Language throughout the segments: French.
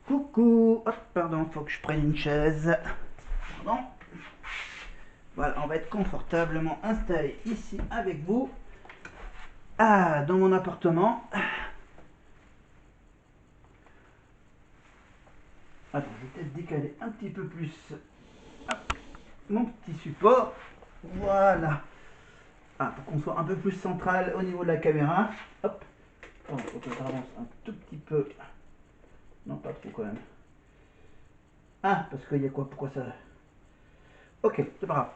Coucou. Hop, pardon, faut que je prenne une chaise. Pardon. Voilà, on va être confortablement installé ici avec vous. Ah, dans mon appartement. Attends, je vais peut-être décaler un petit peu plus mon petit support. Voilà. Ah, pour qu'on soit un peu plus central au niveau de la caméra. Hop. Attends, faut que je avance un tout petit peu. Non, pas trop quand même. Ah, parce qu'il y a quoi? Pourquoi ça? Ok, c'est pas grave.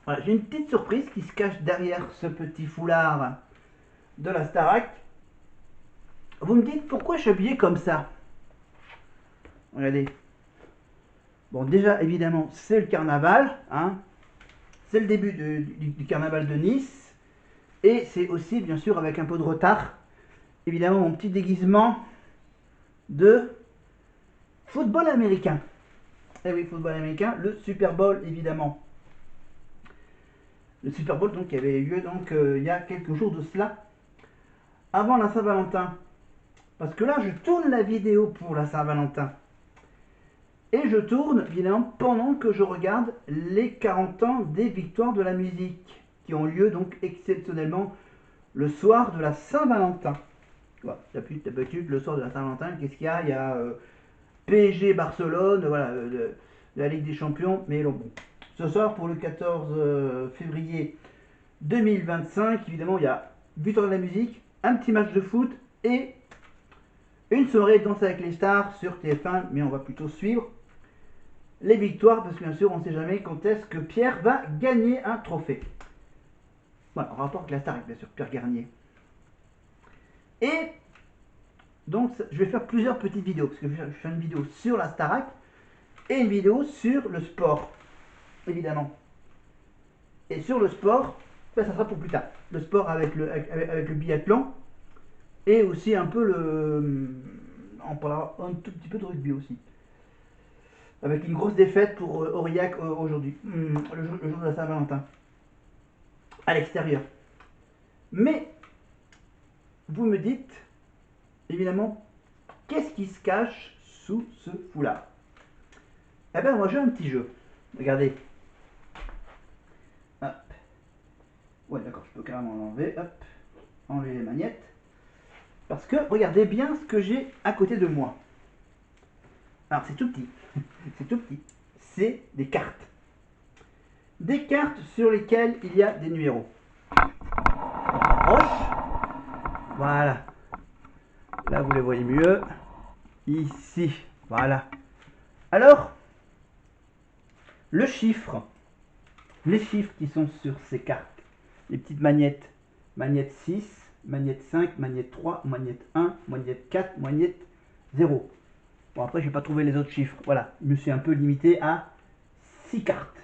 Voilà, j'ai une petite surprise qui se cache derrière ce petit foulard de la Starac. Vous me dites pourquoi je suis habillé comme ça? Regardez. Bon, déjà, évidemment, c'est le carnaval. Hein. C'est le début du carnaval de Nice. Et c'est aussi, bien sûr, avec un peu de retard, évidemment, mon petit déguisement de football américain. Eh oui, football américain, le Super Bowl, évidemment. Le Super Bowl, donc, qui avait eu lieu donc, il y a quelques jours de cela, avant la Saint-Valentin. Parce que là, je tourne la vidéo pour la Saint-Valentin. Et je tourne, évidemment, pendant que je regarde les 40 ans des victoires de la musique, qui ont lieu donc exceptionnellement le soir de la Saint-Valentin. Voilà, d'habitude, le soir de la Saint-Valentin, qu'est-ce qu'il y a? Il y a PSG Barcelone, voilà, de la Ligue des Champions. Mais bon, ce soir, pour le 14 février 2025, évidemment, il y a victoire de la musique, un petit match de foot et une soirée Danse avec les stars sur TF1, mais on va plutôt suivre les victoires, parce que bien sûr, on ne sait jamais quand est-ce que Pierre va gagner un trophée. Voilà, en rapport avec la star, bien sûr, Pierre Garnier. Et donc, je vais faire plusieurs petites vidéos, parce que je vais faire une vidéo sur la Starac et une vidéo sur le sport, évidemment. Et sur le sport, ça sera pour plus tard. Le sport avec le biathlon et aussi un peu le. On parlera un tout petit peu de rugby aussi. Avec une grosse défaite pour Aurillac aujourd'hui, le jour de la Saint-Valentin, à l'extérieur. Mais vous me dites, évidemment, qu'est-ce qui se cache sous ce foulard? Eh bien, moi j'ai un petit jeu. Regardez. Hop. Ouais, d'accord, je peux carrément l'enlever. Hop. Enlever les magnettes. Parce que regardez bien ce que j'ai à côté de moi. Alors, c'est tout petit. C'est tout petit. C'est des cartes. Des cartes sur lesquelles il y a des numéros. Proche. Voilà. Là, vous les voyez mieux. Ici. Voilà. Alors, le chiffre. Les chiffres qui sont sur ces cartes. Les petites magnettes. Magnette 6, magnette 5, magnette 3, magnette 1, magnette 4, magnette 0. Bon, après, je n'ai pas trouvé les autres chiffres. Voilà, je me suis un peu limité à 6 cartes.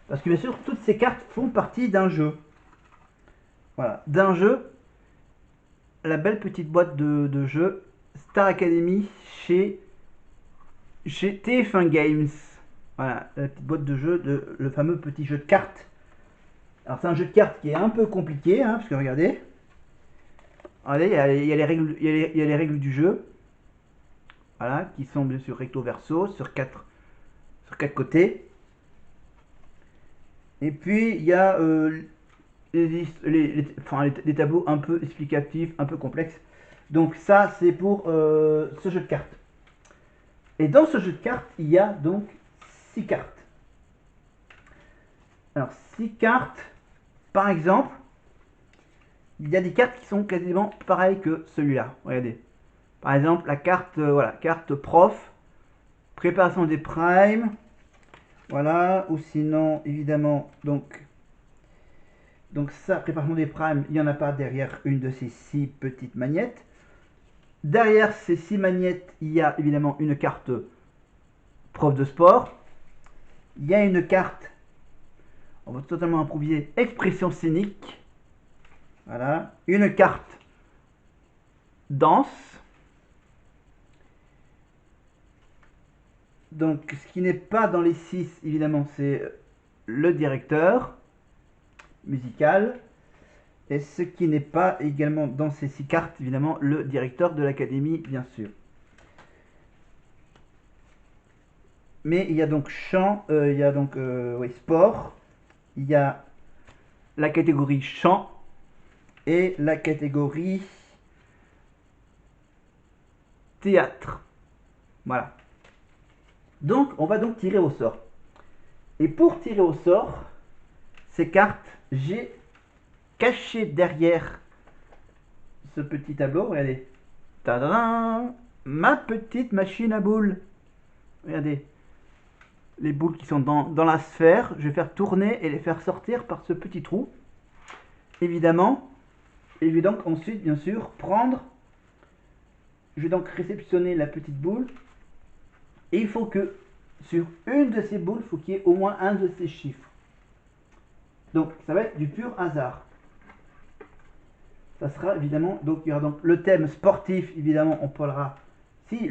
Parce que bien sûr, toutes ces cartes font partie d'un jeu. Voilà, d'un jeu. La belle petite boîte de jeu Star Academy chez TF1 Games. Voilà, la petite boîte de jeu, le fameux petit jeu de cartes. Alors c'est un jeu de cartes qui est un peu compliqué, hein, parce que regardez. Regardez, il y a les règles du jeu. Voilà, qui sont bien sûr recto verso sur quatre côtés. Et puis il y a les tableaux un peu explicatifs, un peu complexes. Donc ça c'est pour ce jeu de cartes. Et dans ce jeu de cartes, il y a donc 6 cartes. Alors 6 cartes, par exemple, il y a des cartes qui sont quasiment pareilles que celui-là. Regardez. Par exemple, la carte, voilà, carte prof, préparation des primes, voilà, ou sinon, évidemment, donc ça, préparation des primes, il n'y en a pas derrière une de ces 6 petites magnettes. Derrière ces 6 magnettes, il y a évidemment une carte prof de sport. Il y a une carte, on va totalement improviser, expression scénique. Voilà, une carte danse. Donc, ce qui n'est pas dans les 6, évidemment, c'est le directeur musical. Et ce qui n'est pas également dans ces 6 cartes, évidemment, le directeur de l'académie, bien sûr. Mais il y a donc champ, il y a donc oui, sport, il y a la catégorie chant et la catégorie théâtre. Voilà. Donc, on va donc tirer au sort. Et pour tirer au sort, ces cartes, j'ai caché derrière ce petit tableau, regardez, tadam, ma petite machine à boules. Regardez, les boules qui sont dans la sphère, je vais faire tourner et les faire sortir par ce petit trou. Évidemment, et je vais donc ensuite, bien sûr, je vais donc réceptionner la petite boule, et il faut que sur une de ces boules, il faut qu'il y ait au moins un de ces chiffres. Donc, ça va être du pur hasard. Ça sera évidemment, donc il y aura donc le thème sportif, évidemment, on parlera, si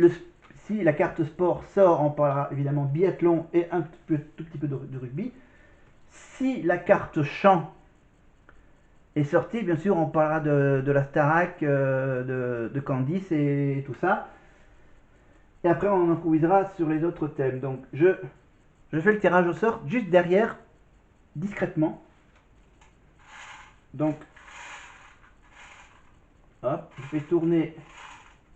la carte sport sort, on parlera évidemment biathlon et tout petit peu de rugby. Si la carte chant est sortie, bien sûr, on parlera de la Starac, de Candice et tout ça. Et après, on improvisera sur les autres thèmes. Donc, je fais le tirage au sort juste derrière, discrètement. Donc, hop, je fais tourner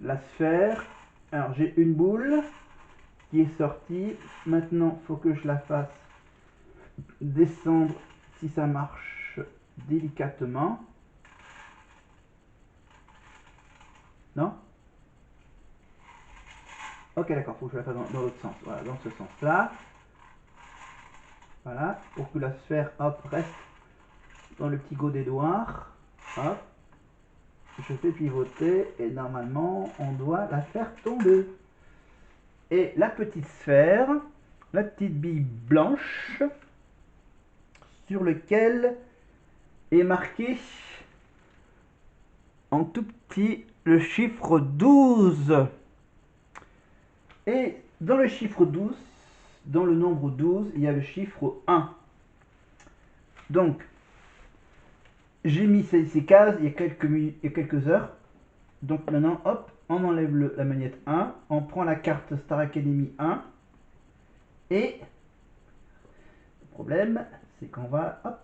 la sphère. Alors, j'ai une boule qui est sortie. Maintenant, il faut que je la fasse descendre, si ça marche, délicatement. Non? Ok, d'accord, il faut que je la fasse dans l'autre sens. Voilà, dans ce sens-là. Voilà, pour que la sphère, hop, reste dans le petit godet noir. Hop. Je fais pivoter et normalement, on doit la faire tomber. Et la petite sphère, la petite bille blanche, sur lequel est marqué en tout petit le chiffre 12. Et dans le chiffre 12, dans le nombre 12, il y a le chiffre 1. Donc, j'ai mis ces cases il y a quelques heures. Donc maintenant, hop, on enlève la manette 1, on prend la carte Star Academy 1, et le problème, c'est qu'on va, hop,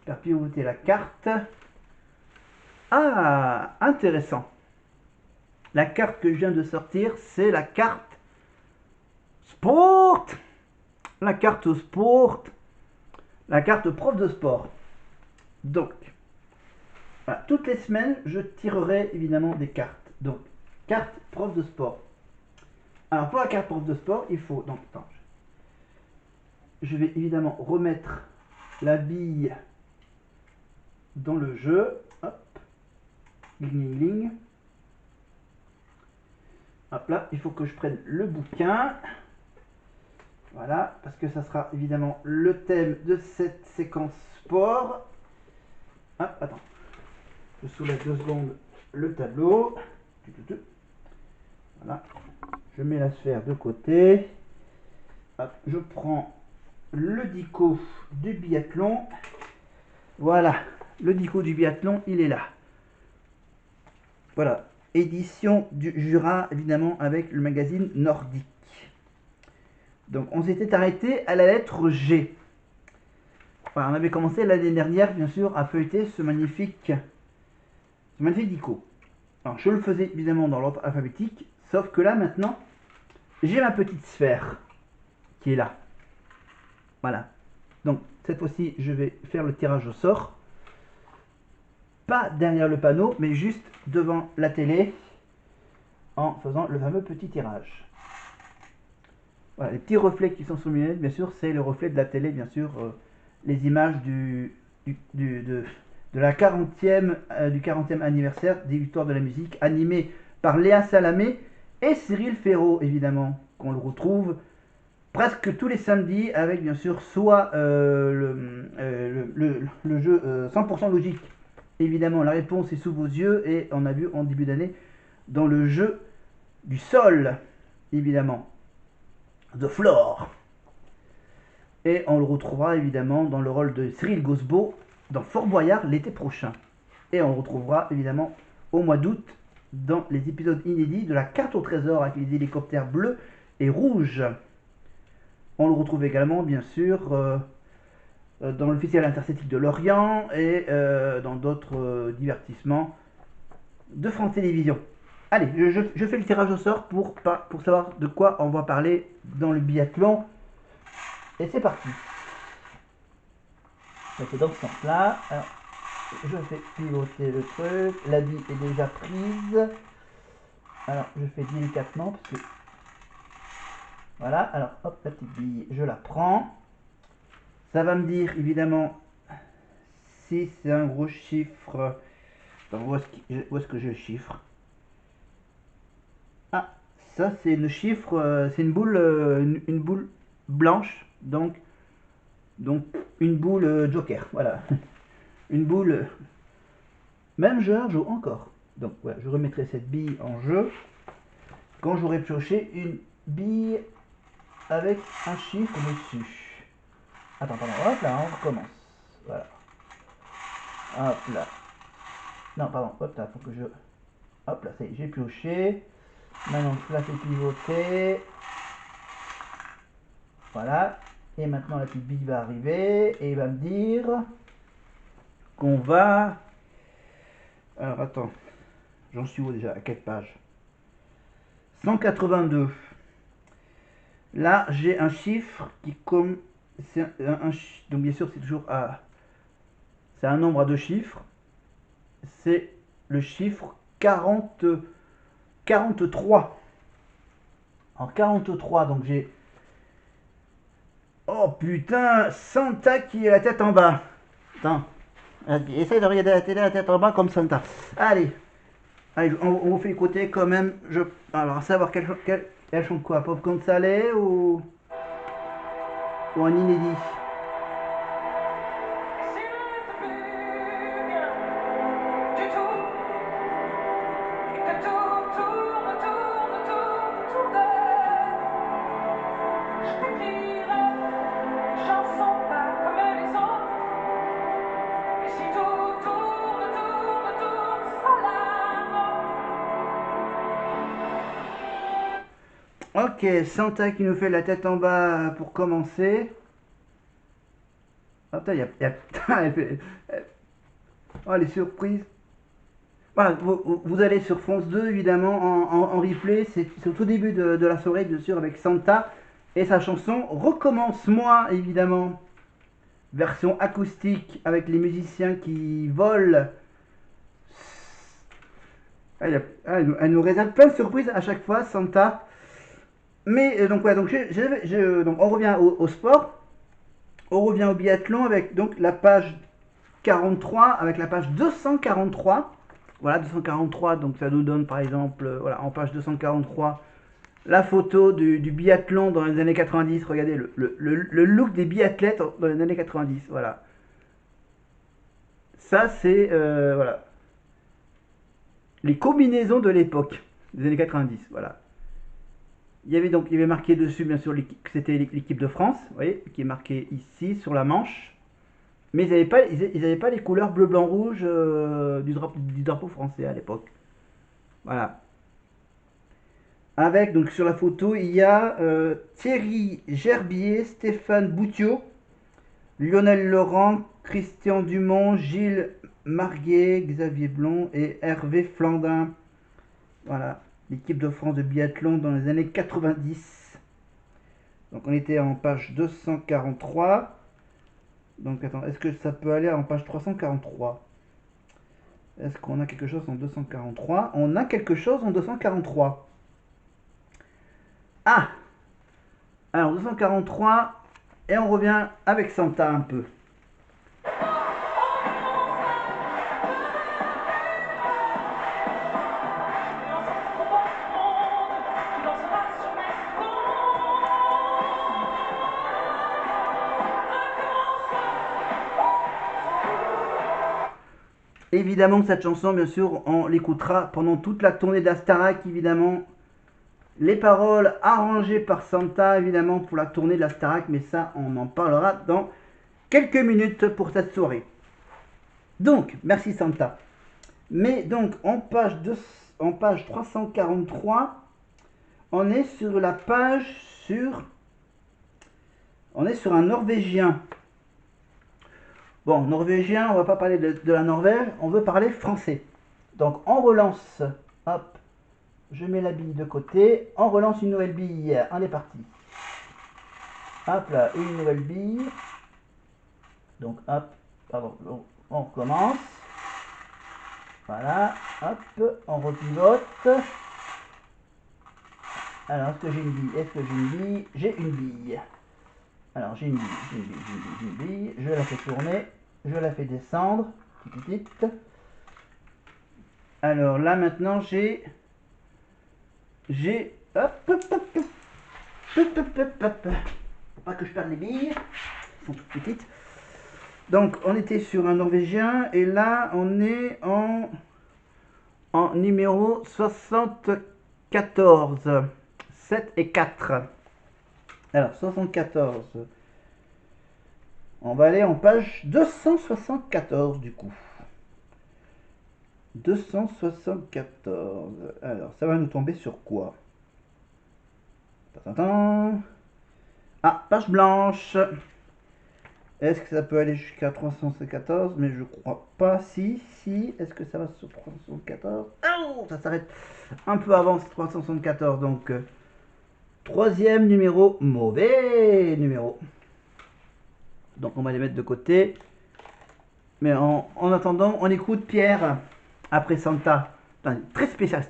faire pivoter la carte. Ah, intéressant. La carte que je viens de sortir, c'est la carte Sport. La carte Sport. La carte prof de sport. Donc, voilà, toutes les semaines, je tirerai évidemment des cartes. Donc, carte prof de sport. Alors, pour la carte prof de sport, il faut... Donc, attends, je vais évidemment remettre la bille dans le jeu. Hop. Gling, gling. Hop là, il faut que je prenne le bouquin. Voilà, parce que ça sera évidemment le thème de cette séquence sport. Hop, attends. Je soulève 2 secondes le tableau. Voilà. Je mets la sphère de côté. Hop, je prends le dico du biathlon. Voilà, le dico du biathlon, il est là. Voilà, édition du Jura, évidemment, avec le magazine nordique. Donc, on s'était arrêté à la lettre G. Voilà, on avait commencé l'année dernière, bien sûr, à feuilleter ce magnifique dico. Alors, je le faisais évidemment dans l'ordre alphabétique, sauf que là, maintenant, j'ai ma petite sphère qui est là. Voilà. Donc, cette fois-ci, je vais faire le tirage au sort. Pas derrière le panneau, mais juste devant la télé, en faisant le fameux petit tirage. Voilà, les petits reflets qui sont sur mes lunettes, bien sûr, c'est le reflet de la télé, bien sûr, les images de la 40e, du 40e anniversaire des Victoires de la musique, animé par Léa Salamé et Cyril Ferraud, évidemment, qu'on le retrouve presque tous les samedis avec, bien sûr, soit le jeu 100% logique. Évidemment, la réponse est sous vos yeux et on a vu en début d'année dans le jeu du sol, évidemment, The Floor. Et on le retrouvera évidemment dans le rôle de Cyril Gosbo dans Fort Boyard l'été prochain. Et on le retrouvera évidemment au mois d'août dans les épisodes inédits de la carte au trésor avec les hélicoptères bleus et rouges. On le retrouve également bien sûr dans l'officiel intercétique de Lorient et dans d'autres divertissements de France Télévisions. Allez, je fais le tirage au sort pour savoir de quoi on va parler dans le biathlon. Et c'est parti. C'est dans ce sens-là. Alors, je fais pivoter le truc. La bille est déjà prise. Alors, je fais délicatement parce que... Voilà, alors hop, la petite bille, je la prends. Ça va me dire évidemment si c'est un gros chiffre. Alors, où est-ce que je le chiffre? Ah, ça c'est le chiffre, c'est une boule blanche, donc une boule joker, voilà. Une boule, même jeu, joue encore. Donc voilà, je remettrai cette bille en jeu quand j'aurai pioché une bille avec un chiffre dessus. Attends, hop là, on recommence. Voilà. Hop là. Non, pardon, hop là, faut que je... Hop là, ça y est, j'ai pioché. Maintenant, je la fais pivoter. Voilà. Et maintenant, la petite bille va arriver et il va me dire qu'on va... Alors, attends. J'en suis où déjà? À quelle page? 182. Là, j'ai un chiffre qui comme... Donc, bien sûr, c'est toujours à... C'est un nombre à deux chiffres. C'est le chiffre 43. En 43, donc j'ai... Oh putain, Santa qui est la tête en bas. Attends. Essaye de regarder la télé la tête en bas comme Santa. Allez. Allez, on vous fait écouter quand même. Alors, à savoir elle chante quoi? Popcorn salé ou un inédit? Ok, Santa qui nous fait la tête en bas pour commencer. Oh, putain, oh, les surprises. Voilà, vous allez sur France 2 évidemment en replay. C'est au tout début de la soirée, bien sûr, avec Santa et sa chanson Recommence-moi, évidemment. Version acoustique avec les musiciens qui volent. Elle nous réserve plein de surprises à chaque fois, Santa. Mais donc, ouais, donc, donc on revient au sport. On revient au biathlon avec donc la page 43, avec la page 243. Voilà, 243, donc ça nous donne par exemple, voilà, en page 243, la photo du biathlon dans les années 90. Regardez le look des biathlètes dans les années 90, voilà. Ça, c'est, voilà, les combinaisons de l'époque, des années 90, voilà. Il y avait marqué dessus, bien sûr, que c'était l'équipe de France, vous voyez, qui est marqué ici, sur la manche. Mais ils n'avaient pas les couleurs bleu, blanc, rouge du drapeau français à l'époque. Voilà. Avec, donc sur la photo, il y a Thierry Gerbier, Stéphane Boutiot, Lionel Laurent, Christian Dumont, Gilles Marguet, Xavier Blond et Hervé Flandin. Voilà, l'équipe de France de biathlon dans les années 90. Donc on était en page 243. Donc attends, est-ce que ça peut aller en page 343? Est-ce qu'on a quelque chose en 243? On a quelque chose en 243. Ah! Alors 243, et on revient avec Santa un peu. Évidemment que cette chanson, bien sûr, on l'écoutera pendant toute la tournée de la Starac, évidemment. Les paroles arrangées par Santa, évidemment, pour la tournée de la Starac, mais ça, on en parlera dans quelques minutes pour cette soirée. Donc, merci Santa. Mais donc, en page 343, on est sur la page on est sur un Norvégien. Bon, Norvégien, on va pas parler de la Norvège, on veut parler français. Donc, on relance, hop, je mets la bille de côté, on relance une nouvelle bille, on est parti. Hop là, une nouvelle bille. Donc, hop, pardon, on recommence. Voilà, hop, on repivote. Alors, est-ce que j'ai une bille? Est-ce que j'ai une bille? J'ai une bille. Alors, j'ai une bille, j'ai une bille, j'ai une bille, j'ai une bille. Je la fais tourner, je la fais descendre. Petite. Alors là, maintenant, j'ai... Hop, hop, hop, hop. Hop, hop, hop, hop. Faut pas que je perde les billes. Elles sont toutes petites. Donc, on était sur un Norvégien. Et là, on est en numéro 74. 7 et 4. Alors, 74. On va aller en page 274 du coup. 274. Alors, ça va nous tomber sur quoi? Ah, page blanche. Est-ce que ça peut aller jusqu'à 314? Mais je crois pas. Si. Est-ce que ça va sur 374? Oh, ça s'arrête un peu avant 374. Donc, troisième numéro, mauvais numéro. Donc, on va les mettre de côté. Mais en attendant, on écoute Pierre après Santa. Très spécial.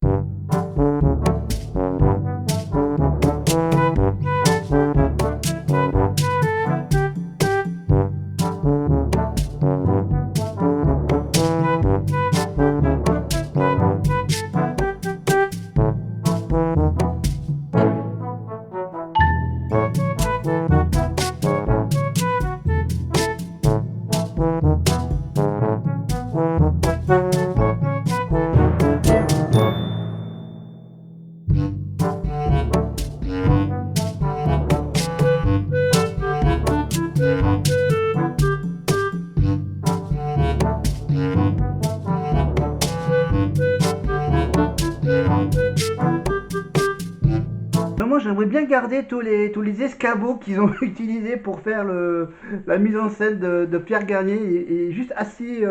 Moi, j'aimerais bien garder tous les escabeaux qu'ils ont utilisés pour faire la mise en scène de Pierre Garnier et juste assis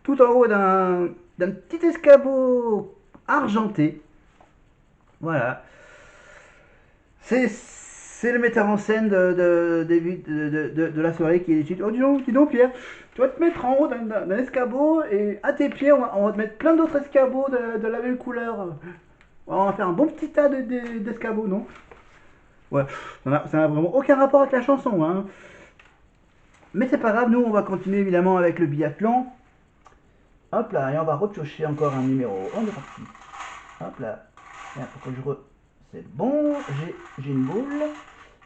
tout en haut d'un petit escabeau argenté. Voilà. C'est le metteur en scène de la soirée qui décide. Oh, dis donc, Pierre, tu vas te mettre en haut d'un escabeau et à tes pieds, on va te mettre plein d'autres escabeaux de la même couleur. On va faire un bon petit tas d'escabeaux, non? Ouais, ça n'a vraiment aucun rapport avec la chanson, hein. Mais c'est pas grave, nous on va continuer évidemment avec le biathlon. Hop là, et on va repiocher encore un numéro. On est parti. Hop là. C'est bon, j'ai une boule.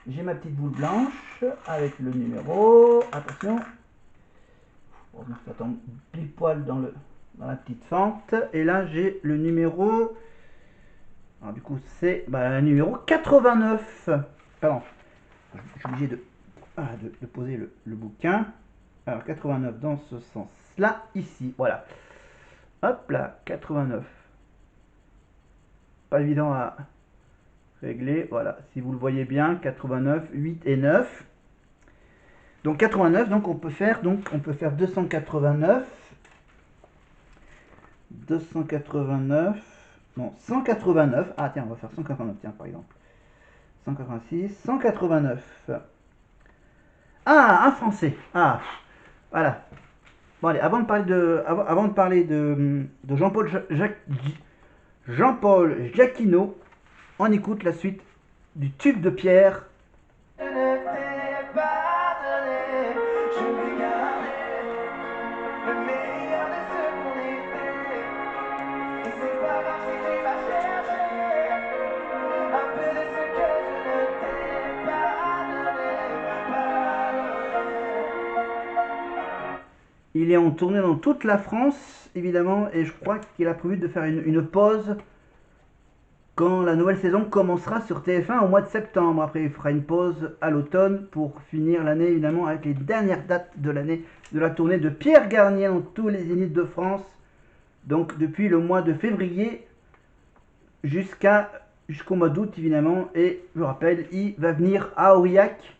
J'ai ma petite boule blanche avec le numéro. Attention. Ça tombe pile poil dans la petite fente. Et là j'ai le numéro. Alors du coup c'est le numéro 89. Pardon. Je suis obligé de poser le bouquin. Alors 89 dans ce sens-là, ici. Voilà. Hop là, 89. Pas évident à régler. Voilà, si vous le voyez bien, 89, 8 et 9. Donc 89, donc on peut faire 289. 289. Non, 189. Ah tiens, on va faire 189, tiens, par exemple. 186, 189. Ah, un français. Ah, voilà. Bon allez, avant de parler de Jean-Paul Jacquinot, on écoute la suite du tube de Pierre. Il est en tournée dans toute la France, évidemment, et je crois qu'il a prévu de faire une pause quand la nouvelle saison commencera sur TF1 au mois de septembre. Après, il fera une pause à l'automne pour finir l'année, évidemment, avec les dernières dates de l'année de la tournée de Pierre Garnier dans tous les zéniths de France. Donc, depuis le mois de février jusqu'au mois d'août, évidemment. Et je rappelle, il va venir à Aurillac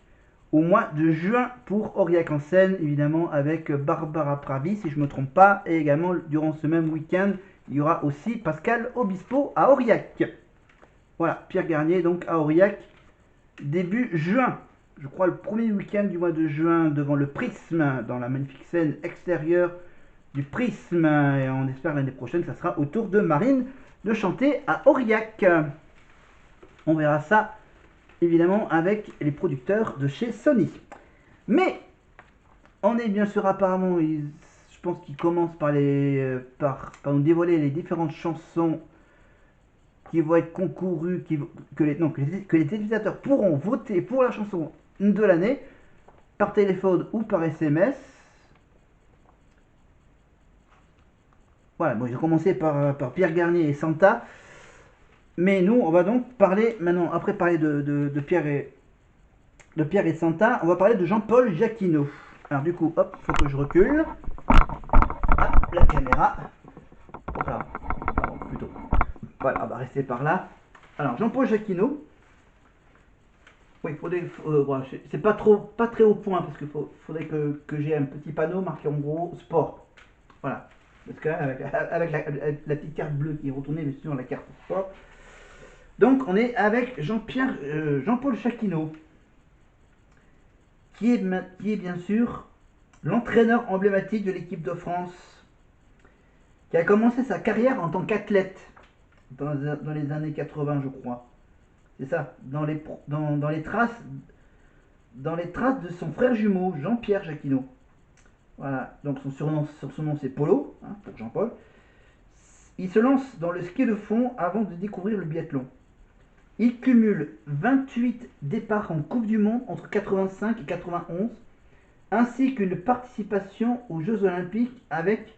au mois de juin pour Aurillac en Seine, évidemment, avec Barbara Pravi, si je ne me trompe pas. Et également, durant ce même week-end, il y aura aussi Pascal Obispo à Aurillac. Voilà, Pierre Garnier donc à Aurillac, début juin. Je crois le premier week-end du mois de juin devant le Prisme, dans la magnifique scène extérieure du Prisme. Et on espère l'année prochaine, ça sera au tour de Marine de chanter à Aurillac. On verra ça, évidemment, avec les producteurs de chez Sony. Mais, on est bien sûr apparemment, je pense qu'ils commencent par nous dévoiler les différentes chansons qui vont être concourues, que les téléspectateurs pourront voter pour la chanson de l'année par téléphone ou par SMS. Voilà, bon, ils ont commencé par Pierre Garnier et Santa. Mais nous, on va donc parler maintenant, après parler de Pierre et de Santa, on va parler de Jean-Paul Jacquinot. Alors du coup, hop, faut que je recule. Hop, la caméra. Voilà, plutôt. Voilà, on va rester par là. Alors, Jean-Paul Jacquinot. Oui, voilà, c'est pas très haut point, parce qu'il faudrait que j'ai un petit panneau marqué en gros sport. Voilà. Parce que avec la petite carte bleue qui est retournée sur la carte sport. Donc, on est avec Jean-Paul Jacquinot, qui est bien sûr l'entraîneur emblématique de l'équipe de France, qui a commencé sa carrière en tant qu'athlète dans les années 80, je crois. C'est ça, dans les traces de son frère jumeau, Jean-Pierre Jacquinot. Voilà, donc son nom c'est Polo, hein, pour Jean-Paul. Il se lance dans le ski de fond avant de découvrir le biathlon. Il cumule 28 départs en Coupe du Monde entre 85 et 91, ainsi qu'une participation aux Jeux Olympiques avec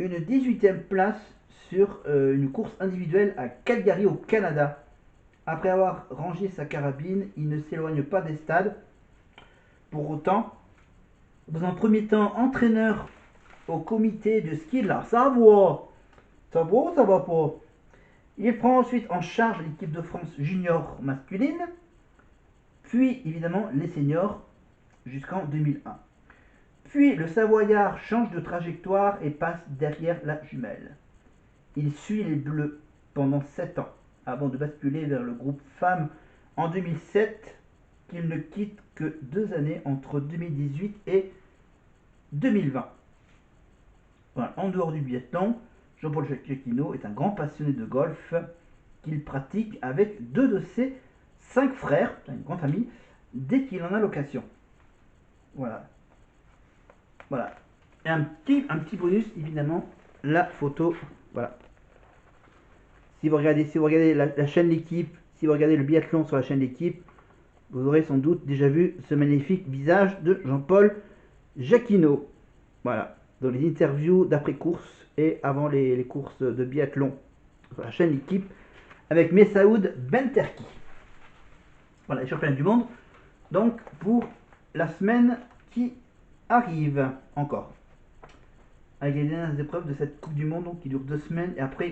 une 18e place sur une course individuelle à Calgary au Canada. Après avoir rangé sa carabine, il ne s'éloigne pas des stades. Pour autant, dans un premier temps entraîneur au comité de ski de la Savoie. Ça va ou ça va pas? Il prend ensuite en charge l'équipe de France junior masculine, puis évidemment les seniors jusqu'en 2001. Puis le Savoyard change de trajectoire et passe derrière la jumelle. Il suit les Bleus pendant 7 ans, avant de basculer vers le groupe femmes en 2007, qu'il ne quitte que 2 années entre 2018 et 2020. Voilà. En dehors du biathlon, Jean-Paul Jacquinot est un grand passionné de golf qu'il pratique avec 2 de ses 5 frères, une grande famille, dès qu'il en a l'occasion. Voilà. Voilà. Et un petit bonus, évidemment, la photo. Voilà. Si vous regardez la chaîne L'équipe, si vous regardez le biathlon sur la chaîne L'équipe, vous aurez sans doute déjà vu ce magnifique visage de Jean-Paul Jacquinot. Voilà. Dans les interviews d'après-course et avant les courses de biathlon sur la chaîne L'équipe avec Messaoud Benterki. Voilà, les championnats du monde. Donc, pour la semaine qui arrive encore. Avec les dernières épreuves de cette Coupe du Monde donc, qui dure 2 semaines et après